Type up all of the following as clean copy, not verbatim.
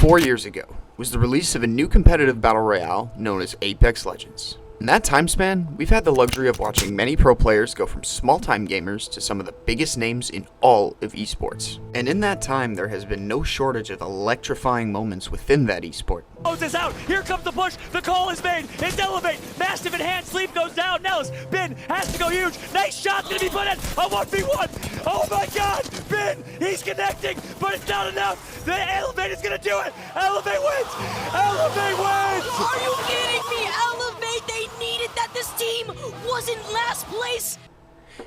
4 years ago was the release of a new competitive battle royale known as Apex Legends. In that time span, we've had the luxury of watching many pro players go from small-time gamers to some of the biggest names in all of esports. And in that time, there has been no shortage of electrifying moments within that esport. Closes out, here comes the push, the call is made, it's elevate, massive enhanced sleep goes down, Nellis, Bin has to go huge, nice shot's gonna be put in, a 1v1, oh my god, Bin, he's connecting, but it's not enough, the elevate is gonna do it, elevate wins, elevate wins! Are you kidding me, elevate, they needed that this team was in last place?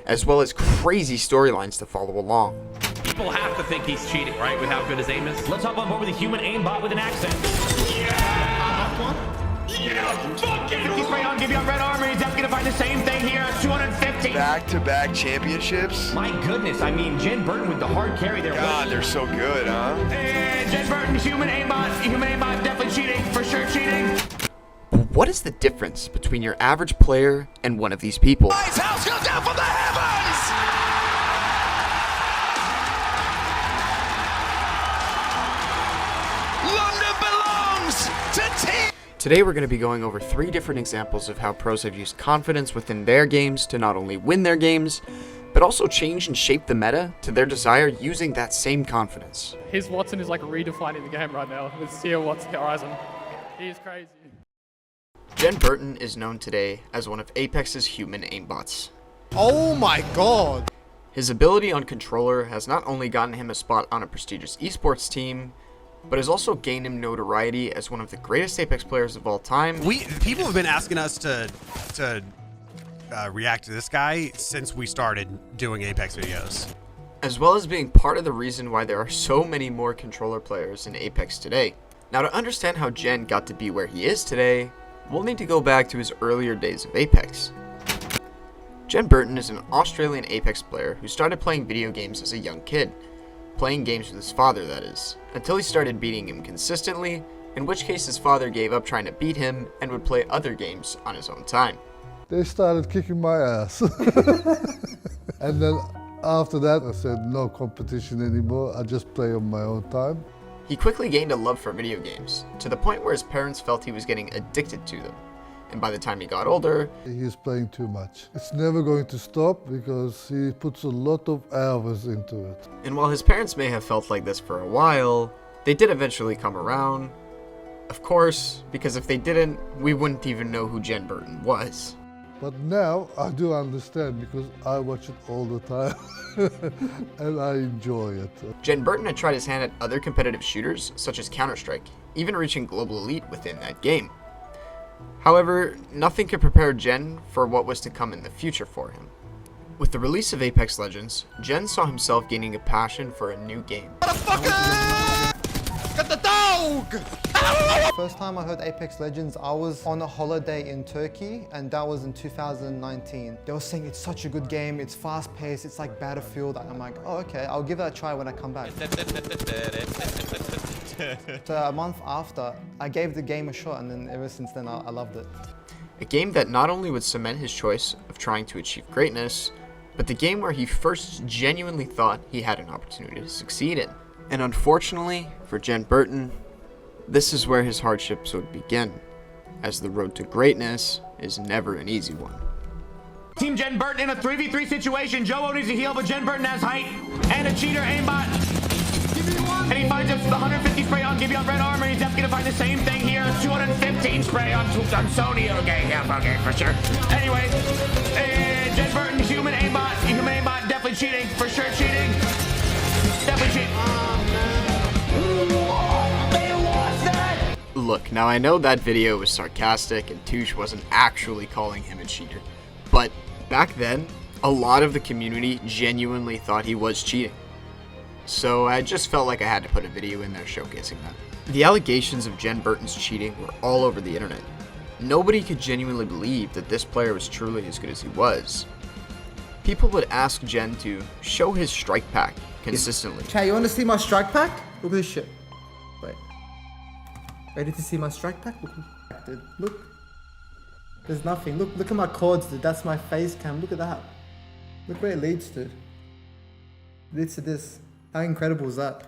As well as crazy storylines to follow along. People have to think he's cheating, right, with how good his aim is. Let's hop on board with a human aimbot with an accent. Yeah! Fucking 50 spray on, give you on red armor. He's definitely gonna find the same thing here. 250. Back-to-back championships. My goodness, I mean, Jen Burton with the hard carry there. God, they're so good, huh? And Jen Burton, human aimbot, definitely cheating, for sure cheating. What is the difference between your average player and one of these people? His house goes down from the heavens! London belongs to Team. Today we're going to be going over 3 different examples of how pros have used confidence within their games to not only win their games, but also change and shape the meta to their desire using that same confidence. His Watson is like redefining the game right now with Zero Watson Horizon. He is crazy. Jen Burton is known today as one of Apex's human aimbots. Oh my god! His ability on controller has not only gotten him a spot on a prestigious esports team, but has also gained him notoriety as one of the greatest Apex players of all time. People have been asking us to react to this guy since we started doing Apex videos. As well as being part of the reason why there are so many more controller players in Apex today. Now, to understand how Jen got to be where he is today, we'll need to go back to his earlier days of Apex. Jen Burton is an Australian Apex player who started playing video games as a young kid. Playing games with his father, that is, until he started beating him consistently, in which case his father gave up trying to beat him and would play other games on his own time. They started kicking my ass. And then after that I said no competition anymore, I just play on my own time. He quickly gained a love for video games, to the point where his parents felt he was getting addicted to them. And by the time he got older, He's playing too much. It's never going to stop because he puts a lot of hours into it. and while his parents may have felt like this for a while, they did eventually come around. Of course, because if they didn't, we wouldn't even know who Jen Burton was. But now I do understand because I watch it all the time and I enjoy it. Jen Burton had tried his hand at other competitive shooters, such as Counter-Strike, even reaching global elite within that game. However, nothing could prepare Jen for what was to come in the future for him. With the release of Apex Legends, Jen saw himself gaining a passion for a new game. Got the dog! First time I heard Apex Legends, I was on a holiday in Turkey, and that was in 2019. They were saying it's such a good game, it's fast-paced, it's like Battlefield, and I'm like, oh okay, I'll give that a try when I come back. So a month after, I gave the game a shot, and then ever since then, I loved it. A game that not only would cement his choice of trying to achieve greatness, but the game where he first genuinely thought he had an opportunity to succeed in. And unfortunately, for Jen Burton, this is where his hardships would begin, as the road to greatness is never an easy one. Team Jen Burton in a 3v3 situation. Joe needs to heal, but Jen Burton has height and a cheater aimbot. And he finds the 150 spray on, give you on red armor. He's definitely gonna find the same thing here. 215 spray on Sony. Okay, yeah, okay, for sure. Anyways, Jen Burton, human aimbot, definitely cheating, for sure cheating. Definitely cheating. They lost that! Look, now I know that video was sarcastic and Touche wasn't actually calling him a cheater, but back then, a lot of the community genuinely thought he was cheating. So I just felt like I had to put a video in there showcasing that. The allegations of Jen Burton's cheating were all over the internet. Nobody could genuinely believe that this player was truly as good as he was. People would ask Jen to show his strike pack consistently. Chat, you want to see my strike pack? Look at this shit. Wait. Ready to see my strike pack? Look, dude. Look. There's nothing. Look at my chords, dude. That's my face cam. Look at that. Look where it leads to. It leads to this. How incredible is that?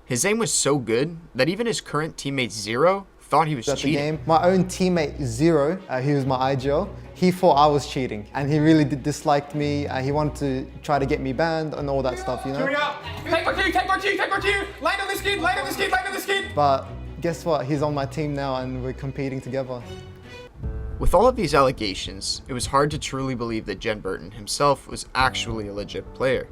His aim was so good that even his current teammate Zero thought he was At the cheating. game, my own teammate Zero, he was my IGL, he thought I was cheating and he really disliked me. He wanted to try to get me banned and all that stuff, you know? Hurry up! Take my Q, take my Q, take my Q! Land on the skid, land on the skid, land on the skid! But guess what? He's on my team now and we're competing together. With all of these allegations, it was hard to truly believe that Jen Burton himself was actually a legit player.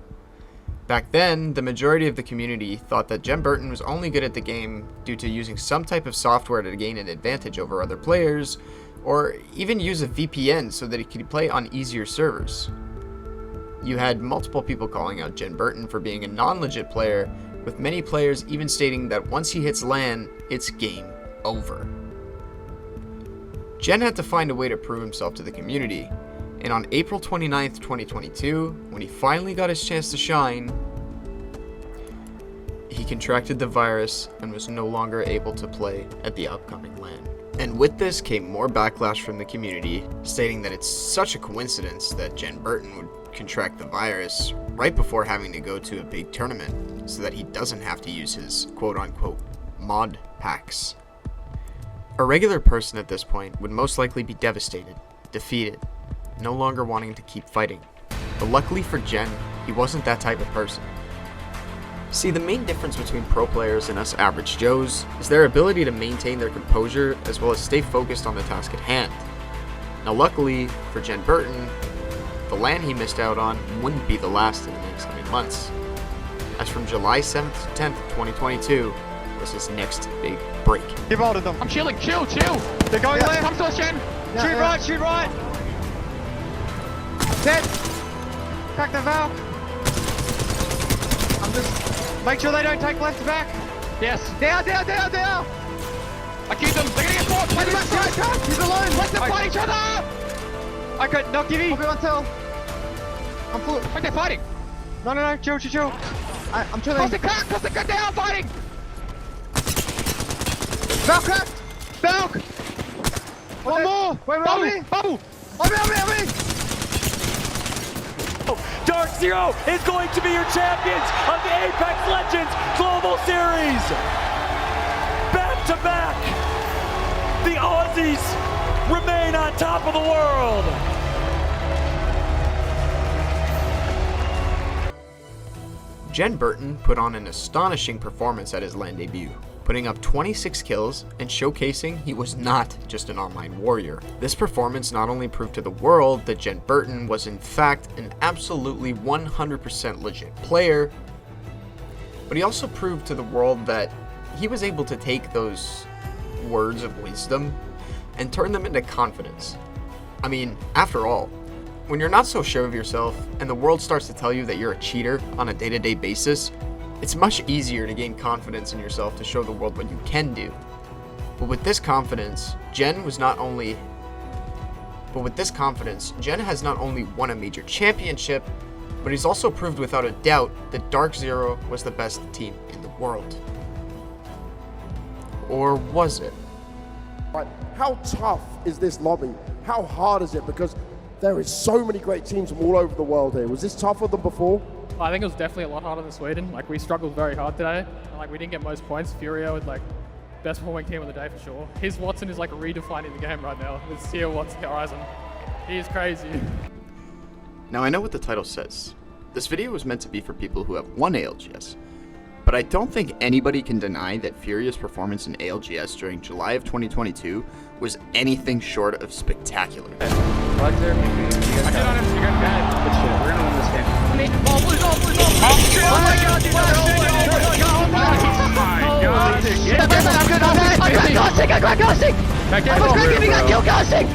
Back then, the majority of the community thought that Jen Burton was only good at the game due to using some type of software to gain an advantage over other players, or even use a VPN so that he could play on easier servers. You had multiple people calling out Jen Burton for being a non-legit player, with many players even stating that once he hits LAN, it's game over. Jen had to find a way to prove himself to the community, and on April 29th, 2022, when he finally got his chance to shine, he contracted the virus and was no longer able to play at the upcoming LAN. And with this came more backlash from the community, stating that it's such a coincidence that Jen Burton would contract the virus right before having to go to a big tournament, so that he doesn't have to use his quote-unquote mod packs. A regular person at this point would most likely be devastated, defeated, no longer wanting to keep fighting. But luckily for Jen, he wasn't that type of person. See, the main difference between pro players and us average Joes is their ability to maintain their composure as well as stay focused on the task at hand. Now luckily for Jen Burton, the LAN he missed out on wouldn't be the last in the next coming months, as from July 7th to 10th, 2022 was his next big break. Give hold of them. I'm chilling, chill. They're going left. Come to us, Jen. Shoot right. Dead. Crack the valve. I'm just... Make sure they don't take left to back. Yes. Down. I keep them. They're gonna get caught. Play the back. He's alone. Let them fight each other. Okay, no, give me. Everyone tell. I'm full. Like they're fighting. No. Chill. I'm chilling. Cross the cut down, fighting. Valk cracked. Valk. One more. Wait, bubble. On me. DarkZero is going to be your champions of the Apex Legends Global Series. Back to back, the Aussies remain on top of the world. Jen Burton put on an astonishing performance at his LAN debut, putting up 26 kills and showcasing he was not just an online warrior. This performance not only proved to the world that Jen Burton was in fact an absolutely 100% legit player, but he also proved to the world that he was able to take those words of wisdom and turn them into confidence. I mean, after all, when you're not so sure of yourself and the world starts to tell you that you're a cheater on a day-to-day basis, it's much easier to gain confidence in yourself to show the world what you can do. But with this confidence, Jen has not only won a major championship, but he's also proved without a doubt that DarkZero was the best team in the world. Or was it? Right. How tough is this lobby? How hard is it? Because there is so many great teams from all over the world here. Was this tougher than before? I think it was definitely a lot harder than Sweden. Like, we struggled very hard today. And, we didn't get most points. Furia was best performing team of the day for sure. His Watson is redefining the game right now with Seer Watson Horizon. He is crazy. Now I know what the title says. This video was meant to be for people who have won ALGS, but I don't think anybody can deny that Furia's performance in ALGS during July of 2022 was anything short of spectacular. Right there, maybe. You guys got it. You're bad. Good shit. We're gonna win this game. Oh my god, dude. I got ghosting. I was cracking, we got kill ghosting.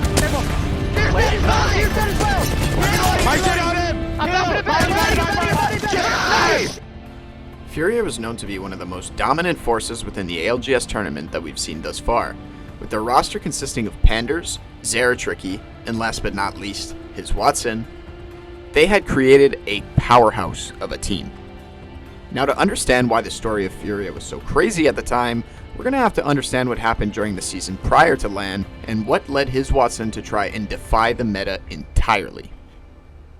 Furia was known to be one of the most dominant forces within the ALGS tournament that we've seen thus far, with their roster consisting of Panders, Zeratricky, and last but not least, his Watson. They had created a powerhouse of a team. Now, to understand why the story of Furia was so crazy at the time, we're going to have to understand what happened during the season prior to LAN and what led his Watson to try and defy the meta entirely.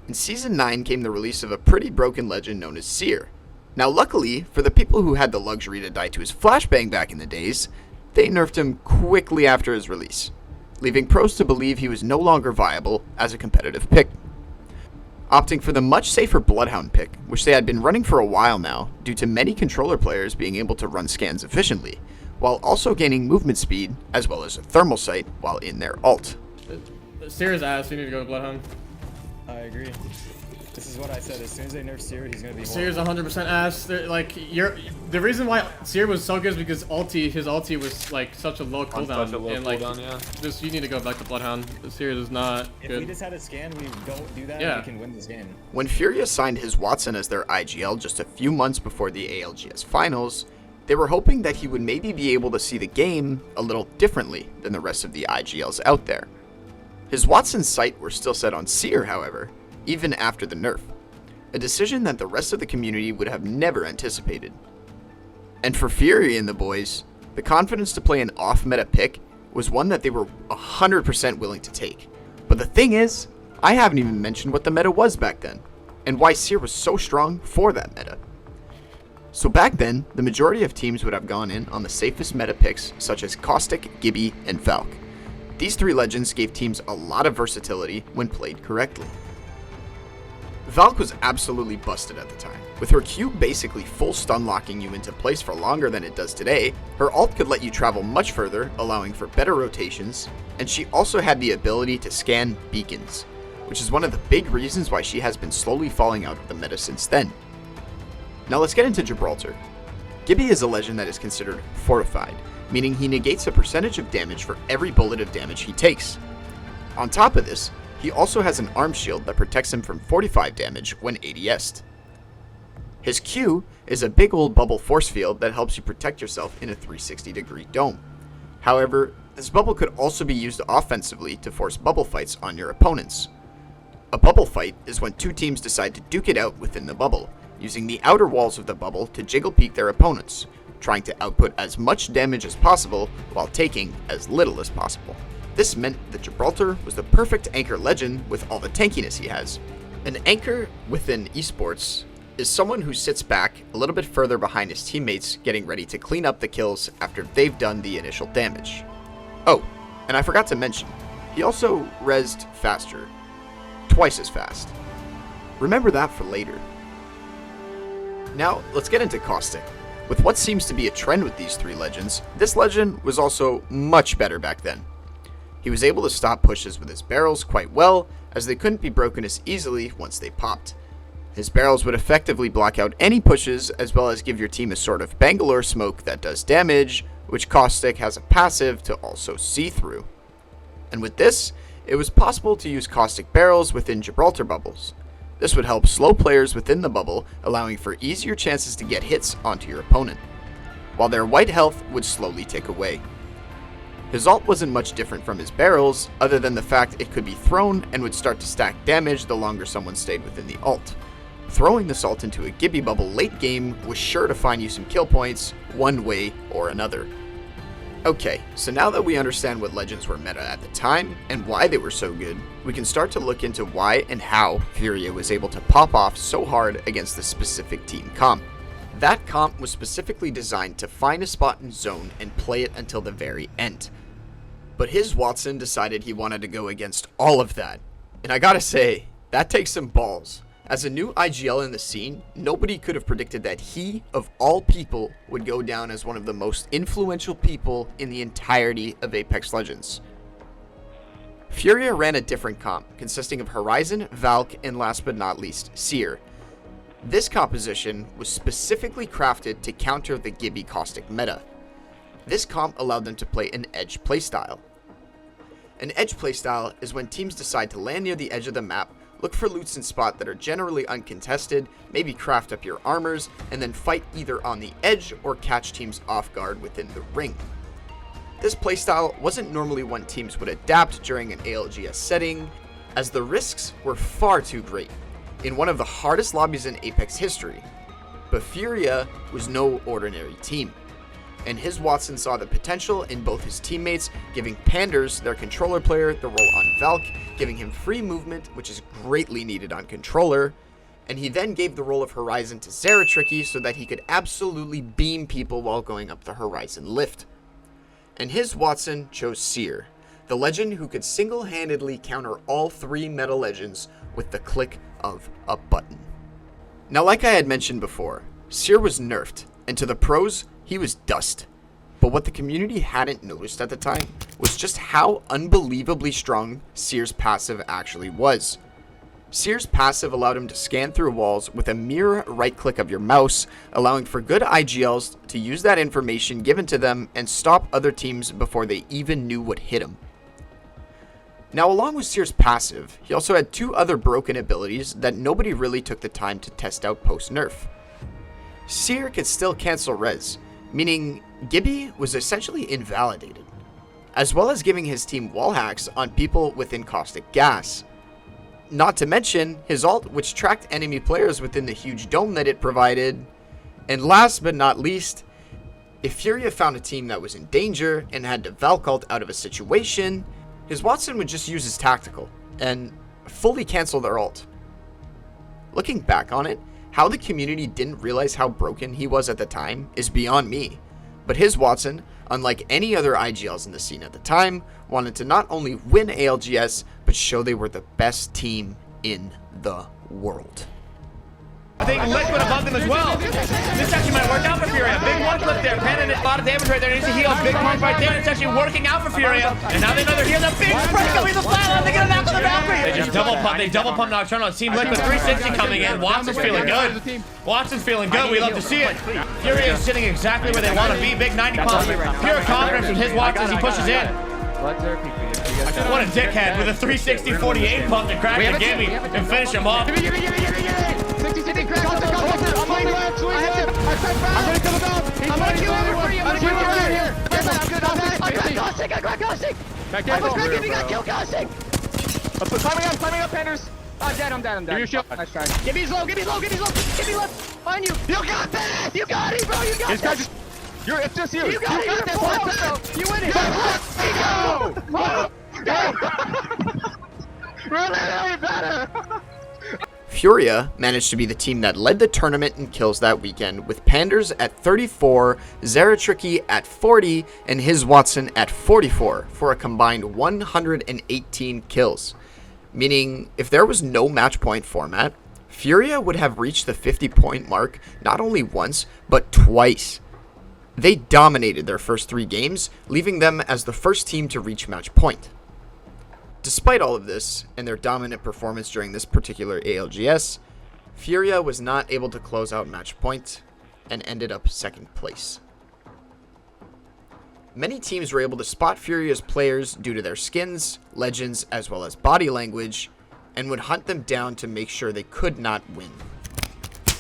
In Season 9 came the release of a pretty broken legend known as Seer. Now luckily, for the people who had the luxury to die to his flashbang back in the days, they nerfed him quickly after his release, leaving pros to believe he was no longer viable as a competitive pick. Opting for the much safer Bloodhound pick, which they had been running for a while now due to many controller players being able to run scans efficiently, while also gaining movement speed as well as a thermal sight while in their ult. Seer's ass, you need to go to Bloodhound. I agree. This is what I said. As soon as they nerf Seer, he's gonna be Seer's 100% ass. The reason why Seer was so good is because his ulti was like such a low cooldown, just you need to go back to Bloodhound. Seer is not good. If we just had a scan, we don't do that, yeah, we can win this game. When Furia signed his Wattson as their IGL just a few months before the ALGS finals, they were hoping that he would maybe be able to see the game a little differently than the rest of the IGLs out there. His Wattson's sight were still set on Seer, however, even after the nerf, a decision that the rest of the community would have never anticipated. And for Furia and the boys, the confidence to play an off-meta pick was one that they were 100% willing to take. But the thing is, I haven't even mentioned what the meta was back then, and why Seer was so strong for that meta. So back then, the majority of teams would have gone in on the safest meta picks such as Caustic, Gibby, and Valk. These three legends gave teams a lot of versatility when played correctly. Valk was absolutely busted at the time. With her Q basically full stun locking you into place for longer than it does today, her ult could let you travel much further, allowing for better rotations, and she also had the ability to scan beacons, which is one of the big reasons why she has been slowly falling out of the meta since then. Now let's get into Gibraltar. Gibby is a legend that is considered fortified, meaning he negates a percentage of damage for every bullet of damage he takes. On top of this, he also has an arm shield that protects him from 45 damage when ADS'd. His Q is a big old bubble force field that helps you protect yourself in a 360-degree dome. However, this bubble could also be used offensively to force bubble fights on your opponents. A bubble fight is when two teams decide to duke it out within the bubble, using the outer walls of the bubble to jiggle peek their opponents, trying to output as much damage as possible while taking as little as possible. This meant that Gibraltar was the perfect anchor legend with all the tankiness he has. An anchor within esports is someone who sits back a little bit further behind his teammates, getting ready to clean up the kills after they've done the initial damage. Oh, and I forgot to mention, he also rezzed faster. Twice as fast. Remember that for later. Now, let's get into Caustic. With what seems to be a trend with these three legends, this legend was also much better back then. He was able to stop pushes with his barrels quite well, as they couldn't be broken as easily once they popped. His barrels would effectively block out any pushes, as well as give your team a sort of Bangalore smoke that does damage, which Caustic has a passive to also see through. And with this, it was possible to use Caustic barrels within Gibraltar bubbles. This would help slow players within the bubble, allowing for easier chances to get hits onto your opponent, while their white health would slowly tick away. His ult wasn't much different from his barrels, other than the fact it could be thrown and would start to stack damage the longer someone stayed within the ult. Throwing this ult into a Gibby bubble late game was sure to find you some kill points, one way or another. Okay, so now that we understand what legends were meta at the time, and why they were so good, we can start to look into why and how Furia was able to pop off so hard against the specific team comp. That comp was specifically designed to find a spot in zone and play it until the very end. But his Wattson decided he wanted to go against all of that. And I gotta say, that takes some balls. As a new IGL in the scene, nobody could have predicted that he, of all people, would go down as one of the most influential people in the entirety of Apex Legends. Furia ran a different comp, consisting of Horizon, Valk, and last but not least, Seer. This composition was specifically crafted to counter the Gibby Caustic meta. This comp allowed them to play an edge playstyle. An edge playstyle is when teams decide to land near the edge of the map, look for loots and spot that are generally uncontested, maybe craft up your armors, and then fight either on the edge or catch teams off guard within the ring. This playstyle wasn't normally one teams would adapt during an ALGS setting, as the risks were far too great, in one of the hardest lobbies in Apex history. But Furia was no ordinary team, and his Wattson saw the potential in both his teammates, giving Panders, their controller player, the role on Valk, giving him free movement, which is greatly needed on controller, and he then gave the role of Horizon to Zeratricky so that he could absolutely beam people while going up the Horizon lift. And his Wattson chose Seer, the legend who could single-handedly counter all 3 meta legends with the click of a button. Now, like I had mentioned before, Seer was nerfed, and to the pros, he was dust. But what the community hadn't noticed at the time was just how unbelievably strong Seer's passive actually was. Seer's passive allowed him to scan through walls with a mere right click of your mouse, allowing for good IGLs to use that information given to them and stop other teams before they even knew what hit him. Now, along with Seer's passive, he also had 2 other broken abilities that nobody really took the time to test out post-nerf. Seer could still cancel res, meaning Gibby was essentially invalidated, as well as giving his team wall hacks on people within caustic gas. Not to mention his ult, which tracked enemy players within the huge dome that it provided. And last but not least, if Furia found a team that was in danger and had to Valk ult out of a situation, his Wattson would just use his tactical and fully cancel their ult. Looking back on it, how the community didn't realize how broken he was at the time is beyond me. But his Wattson, unlike any other IGLs in the scene at the time, wanted to not only win ALGS, but show they were the best team in the world. I think Liquid above them as well. This actually might work out for Furia. Big one clip there. Pennon a lot of damage right there. Needs to heal. Big pump right there. It's actually working out for Furia. And now they know they're healing. A big spray coming to the flatline. They get a knock on the Valkyrie. They just double pump. They double pump Nocturnal. Team Liquid 360 coming in. Watson's feeling good. Watson's feeling good. We love to see it. Furia is sitting exactly where they want to be. Big 90 pump. Pure confidence with his Watson as he pushes in. What a dickhead with a 360 48 pump to crack the gimme and finish him off. Climbing up, Panders. I'm dead. Give your shield. Nice try. Gibby's low. Gibby left. Behind you. You got this. You got it, bro. You got this. It's just you. You got it. You win it. Go. Really better. Furia managed to be the team that led the tournament in kills that weekend, with Panders at 34, Zeratricky at 40, and his Wattson at 44, for a combined 118 kills. Meaning, if there was no match point format, Furia would have reached the 50-point mark not only once, but twice. They dominated their first 3 games, leaving them as the first team to reach match point. Despite all of this, and their dominant performance during this particular ALGS, Furia was not able to close out match point, and ended up 2nd place. Many teams were able to spot Furia's players due to their skins, legends, as well as body language, and would hunt them down to make sure they could not win.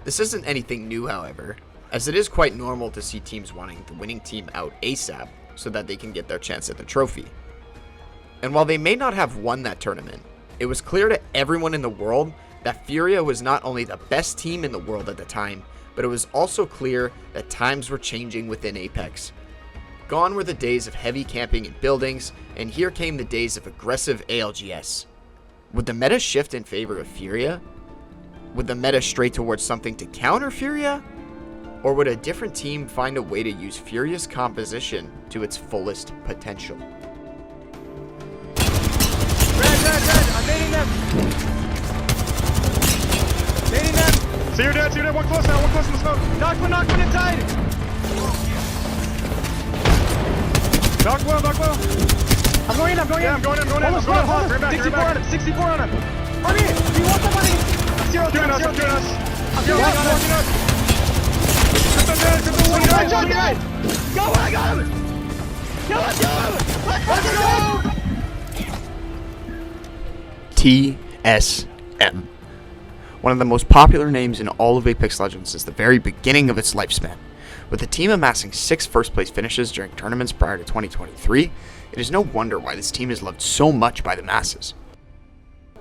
This isn't anything new, however, as it is quite normal to see teams wanting the winning team out ASAP so that they can get their chance at the trophy. And while they may not have won that tournament, it was clear to everyone in the world that Furia was not only the best team in the world at the time, but it was also clear that times were changing within Apex. Gone were the days of heavy camping in buildings, and here came the days of aggressive ALGS. Would the meta shift in favor of Furia? Would the meta stray towards something to counter Furia? Or would a different team find a way to use Furia's composition to its fullest potential? Red. I'm baiting them. See you're dead. One close now. One close in the smoke. Knock one inside. Knock well. I'm going in. Yeah, I'm going in. Almost hold him. 64 on him. On me. Do you want somebody? Zero. Doing us. Go, I got him. Let's go. TSM. One of the most popular names in all of Apex Legends since the very beginning of its lifespan. With the team amassing 6 first-place finishes during tournaments prior to 2023, it is no wonder why this team is loved so much by the masses.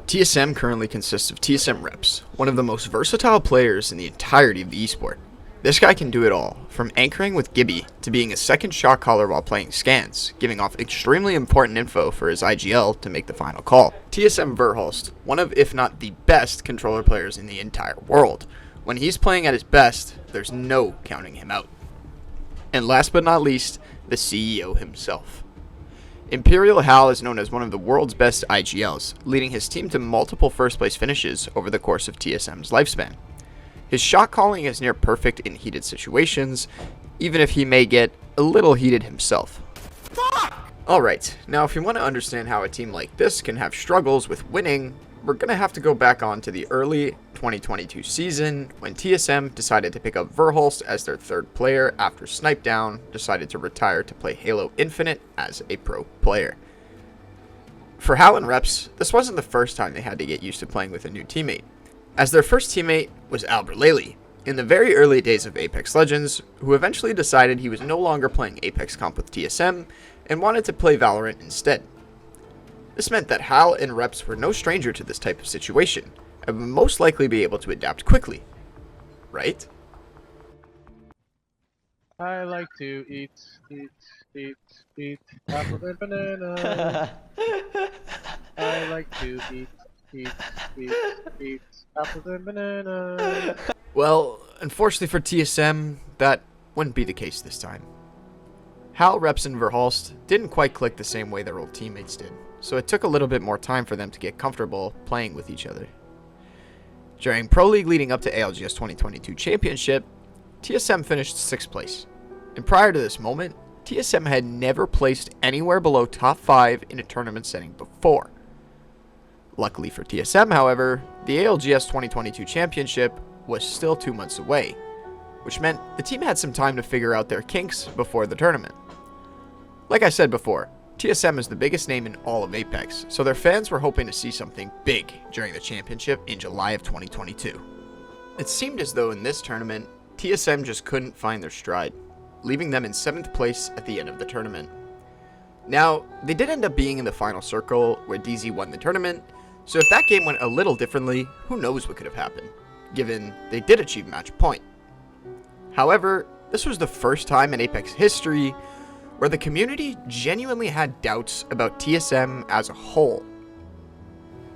TSM currently consists of TSM Reps, one of the most versatile players in the entirety of the esport. This guy can do it all, from anchoring with Gibby to being a second shot caller while playing scans, giving off extremely important info for his IGL to make the final call. TSM Verhulst, one of if not the best controller players in the entire world. When he's playing at his best, there's no counting him out. And last but not least, the CEO himself. Imperial Hal is known as one of the world's best IGLs, leading his team to multiple first place finishes over the course of TSM's lifespan. His shot calling is near perfect in heated situations, even if he may get a little heated himself. Alright, now if you want to understand how a team like this can have struggles with winning, we're going to have to go back on to the early 2022 season when TSM decided to pick up Verhulst as their third player after Snipedown decided to retire to play Halo Infinite as a pro player. For Hal and Reps, this wasn't the first time they had to get used to playing with a new teammate, as their first teammate was Alberlele, in the very early days of Apex Legends, who eventually decided he was no longer playing Apex Comp with TSM and wanted to play Valorant instead. This meant that Hal and Reps were no stranger to this type of situation, and would most likely be able to adapt quickly, right? I like to eat apples and bananas. I like to eat apples and bananas. Well, unfortunately for TSM, that wouldn't be the case this time. Hal, Reps, and Verhulst didn't quite click the same way their old teammates did, so it took a little bit more time for them to get comfortable playing with each other. During Pro League leading up to ALGS 2022 Championship, TSM finished 6th place, and prior to this moment, TSM had never placed anywhere below top 5 in a tournament setting before. Luckily for TSM, however, the ALGS 2022 Championship was still 2 months away, which meant the team had some time to figure out their kinks before the tournament. Like I said before, TSM is the biggest name in all of Apex, so their fans were hoping to see something big during the championship in July of 2022. It seemed as though in this tournament, TSM just couldn't find their stride, leaving them in 7th place at the end of the tournament. Now, they did end up being in the final circle where DZ won the tournament, so if that game went a little differently, who knows what could have happened, given they did achieve match point. However, this was the first time in Apex history where the community genuinely had doubts about TSM as a whole.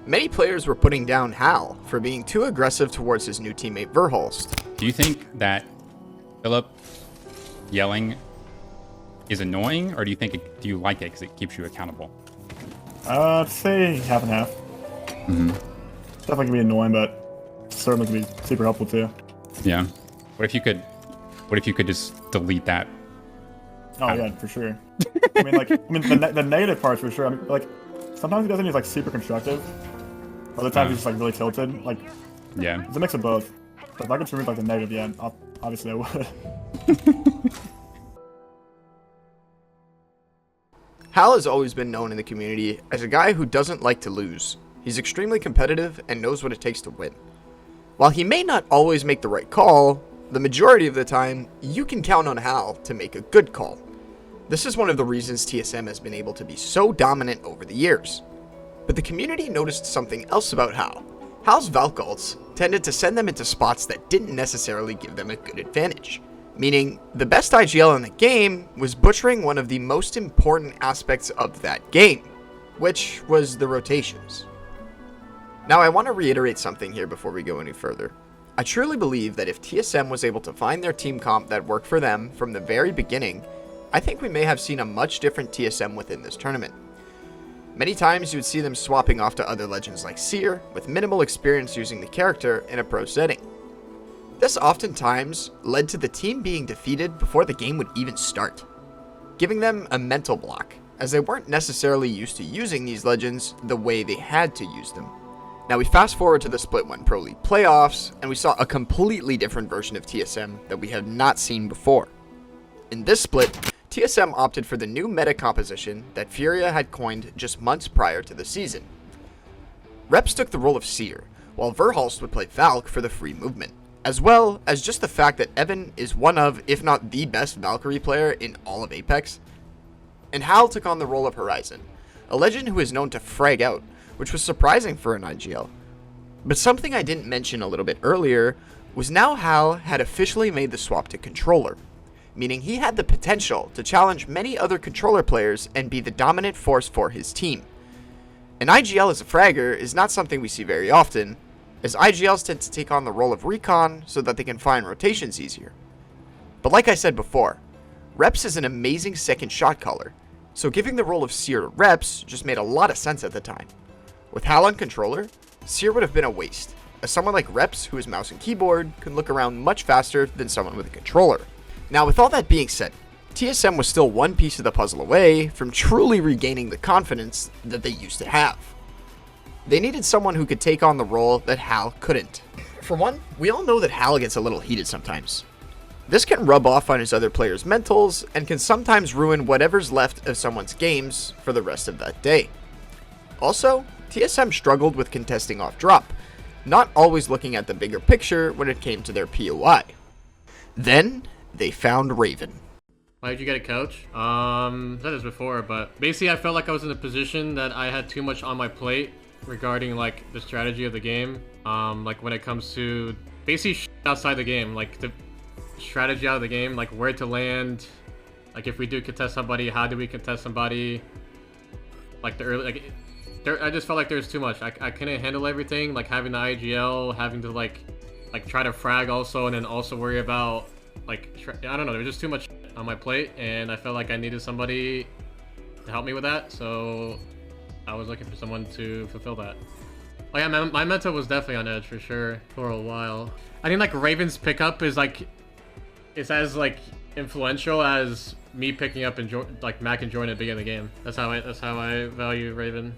Many players were putting down Hal for being too aggressive towards his new teammate Verhulst. Do you think that Philip yelling is annoying, or do you like it because it keeps you accountable? I'd say half and half. Definitely can be annoying, but certainly can be super helpful too. Yeah. What if you could just delete that? Oh yeah, for sure. The negative parts for sure. I mean, like sometimes he doesn't. He's like super constructive. Other times he's just like really tilted. Like yeah, it's a mix of both. But if I could remove like the negative, yeah, obviously I would. Hal has always been known in the community as a guy who doesn't like to lose. He's extremely competitive and knows what it takes to win. While he may not always make the right call, the majority of the time, you can count on Hal to make a good call. This is one of the reasons TSM has been able to be so dominant over the years. But the community noticed something else about Hal. Hal's Valk ults tended to send them into spots that didn't necessarily give them a good advantage. Meaning, the best IGL in the game was butchering one of the most important aspects of that game, which was the rotations. Now I want to reiterate something here before we go any further. I truly believe that if TSM was able to find their team comp that worked for them from the very beginning, I think we may have seen a much different TSM within this tournament. Many times you would see them swapping off to other legends like Seer, with minimal experience using the character in a pro setting. This oftentimes led to the team being defeated before the game would even start, giving them a mental block, as they weren't necessarily used to using these legends the way they had to use them. Now we fast forward to the Split 1 Pro League playoffs, and we saw a completely different version of TSM that we have not seen before. In this split, TSM opted for the new meta composition that Furia had coined just months prior to the season. Reps took the role of Seer, while Verhulst would play Valk for the free movement, as well as just the fact that Evan is one of, if not the best Valkyrie player in all of Apex. And Hal took on the role of Horizon, a legend who is known to frag out, which was surprising for an IGL. But something I didn't mention a little bit earlier was now Hal had officially made the swap to controller, meaning he had the potential to challenge many other controller players and be the dominant force for his team. An IGL as a fragger is not something we see very often, as IGLs tend to take on the role of recon so that they can find rotations easier. But like I said before, Reps is an amazing second shot caller, so giving the role of Seer to Reps just made a lot of sense at the time. With Hal on controller, Seer would have been a waste, as someone like Reps, who is mouse and keyboard, can look around much faster than someone with a controller. Now with all that being said, TSM was still one piece of the puzzle away from truly regaining the confidence that they used to have. They needed someone who could take on the role that Hal couldn't. For one, we all know that Hal gets a little heated sometimes. This can rub off on his other players' mentals and can sometimes ruin whatever's left of someone's games for the rest of that day. Also, TSM struggled with contesting off drop, not always looking at the bigger picture when it came to their POI. Then, they found Raven. Why did you get a coach? Said this before, but basically I felt like I was in a position that I had too much on my plate regarding like the strategy of the game. Like when it comes to basically outside the game, like the strategy out of the game, like where to land, like if we do contest somebody, how do we contest somebody? Like the early, like I just felt like there was too much. I couldn't handle everything, like having the IGL, having to like try to frag also, and then also worry about like I don't know. There was just too much on my plate, and I felt like I needed somebody to help me with that. So I was looking for someone to fulfill that. Oh yeah, my mental was definitely on edge for sure for a while. I think like Raven's pickup is like it's as like influential as me picking up like Mac and Jordan at the beginning of the game. That's how I value Raven.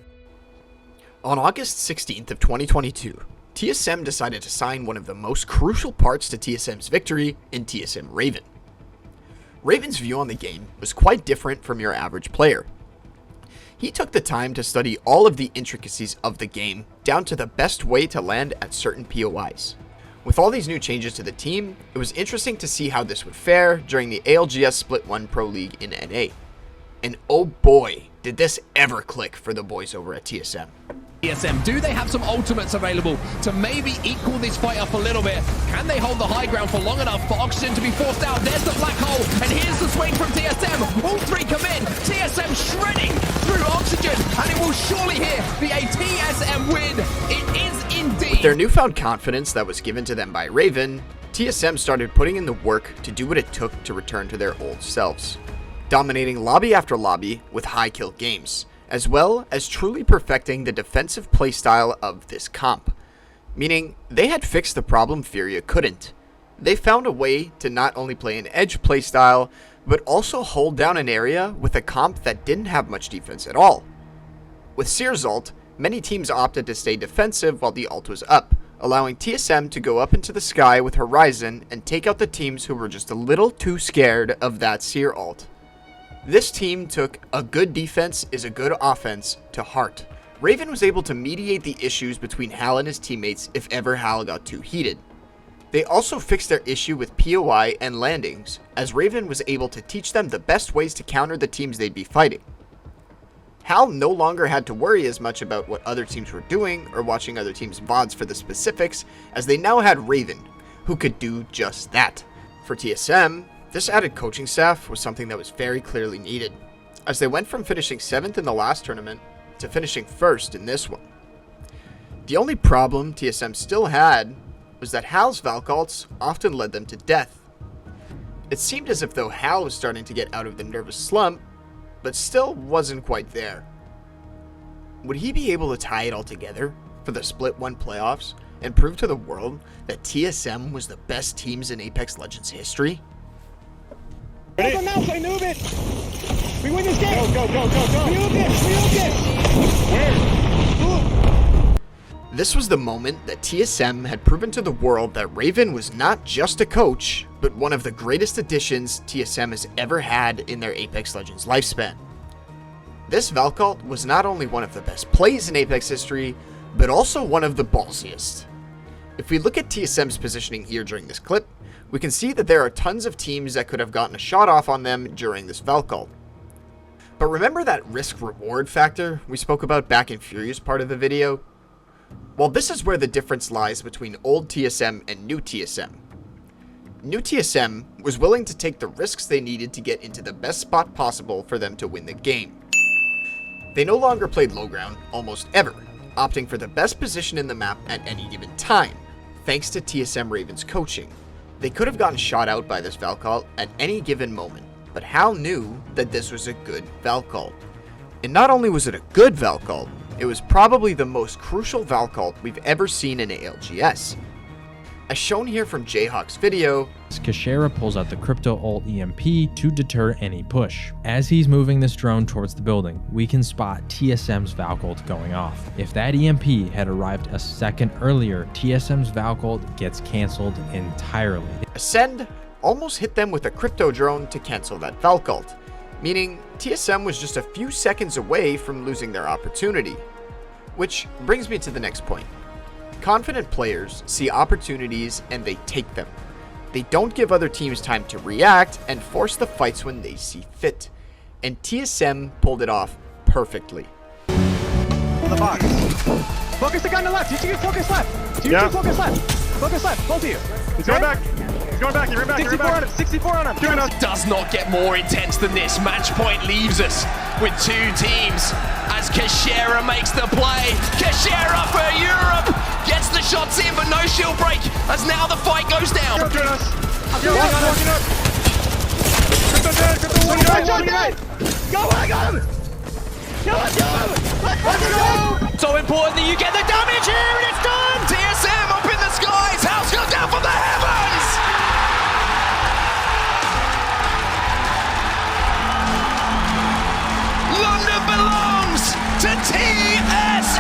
On August 16th of 2022, TSM decided to sign one of the most crucial parts to TSM's victory in TSM Raven. Raven's view on the game was quite different from your average player. He took the time to study all of the intricacies of the game, down to the best way to land at certain POIs. With all these new changes to the team, it was interesting to see how this would fare during the ALGS Split 1 Pro League in NA. And oh boy, did this ever click for the boys over at TSM. TSM, do they have some ultimates available to maybe equal this fight up a little bit? Can they hold the high ground for long enough for Oxygen to be forced out? There's the black hole, and here's the swing from TSM. All three come in. TSM shredding through Oxygen, and it will surely here be a TSM win. It is indeed. With their newfound confidence that was given to them by Raven, TSM started putting in the work to do what it took to return to their old selves, dominating lobby after lobby with high kill games, as well as truly perfecting the defensive playstyle of this comp. Meaning, they had fixed the problem Furia couldn't. They found a way to not only play an edge playstyle, but also hold down an area with a comp that didn't have much defense at all. With Seer's ult, many teams opted to stay defensive while the ult was up, allowing TSM to go up into the sky with Horizon and take out the teams who were just a little too scared of that Seer ult. This team took a good defense is a good offense to heart. Raven was able to mediate the issues between Hal and his teammates if ever Hal got too heated. They also fixed their issue with POI and landings, as Raven was able to teach them the best ways to counter the teams they'd be fighting. Hal no longer had to worry as much about what other teams were doing or watching other teams' VODs for the specifics, as they now had Raven, who could do just that. For TSM, this added coaching staff was something that was very clearly needed, as they went from finishing 7th in the last tournament to finishing 1st in this one. The only problem TSM still had was that Hal's Valk ults often led them to death. It seemed as if though Hal was starting to get out of the nervous slump, but still wasn't quite there. Would he be able to tie it all together for the Split 1 playoffs and prove to the world that TSM was the best teams in Apex Legends history? Ready? Go now, play noob it. We win this game. Go. We noob it. Where? This was the moment that TSM had proven to the world that Raven was not just a coach, but one of the greatest additions TSM has ever had in their Apex Legends lifespan. This Valk ult was not only one of the best plays in Apex history, but also one of the ballsiest. If we look at TSM's positioning here during this clip, we can see that there are tons of teams that could have gotten a shot off on them during this Valk ult. But remember that risk-reward factor we spoke about back in Furia's part of the video? Well, this is where the difference lies between old TSM and new TSM. New TSM was willing to take the risks they needed to get into the best spot possible for them to win the game. They no longer played low ground almost ever, opting for the best position in the map at any given time, thanks to TSM Raven's coaching. They could have gotten shot out by this Valcall at any given moment, but Hal knew that this was a good Valcall. And not only was it a good Valcall, it was probably the most crucial Valcall we've ever seen in ALGS. As shown here from Jayhawk's video, Kashera pulls out the crypto ult EMP to deter any push. As he's moving this drone towards the building, we can spot TSM's Valcult going off. If that EMP had arrived a second earlier, TSM's Valcult gets cancelled entirely. Ascend almost hit them with a crypto drone to cancel that Valcult, meaning TSM was just a few seconds away from losing their opportunity. Which brings me to the next point. Confident players see opportunities and they take them. They don't give other teams time to react and force the fights when they see fit. And TSM pulled it off perfectly. The box. Focus the guy on the left. You two focus left. You two focus left. Focus left. Both of you. He's going back. He's going back. He's back. 64 on him. 64 on him. It does not get more intense than this. Match point leaves us with two teams as Kashera makes the play. Kashera for Europe gets the shots in, but no shield break as now the fight goes down. Go, Jonas. Go, I got him. Let's go. So important that you get the damage here, and it's done. TSM up in the skies. House goes down from the heavens. London belongs to TSM!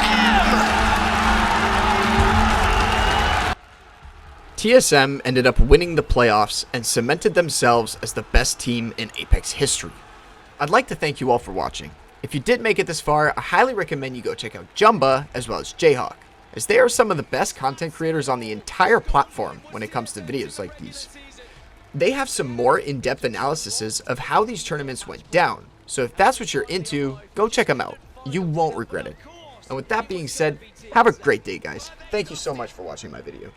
TSM ended up winning the playoffs and cemented themselves as the best team in Apex history. I'd like to thank you all for watching. If you did make it this far, I highly recommend you go check out Jumba as well as Jayhawk, as they are some of the best content creators on the entire platform when it comes to videos like these. They have some more in-depth analyses of how these tournaments went down, so if that's what you're into, go check them out. You won't regret it. And with that being said, have a great day, guys. Thank you so much for watching my video.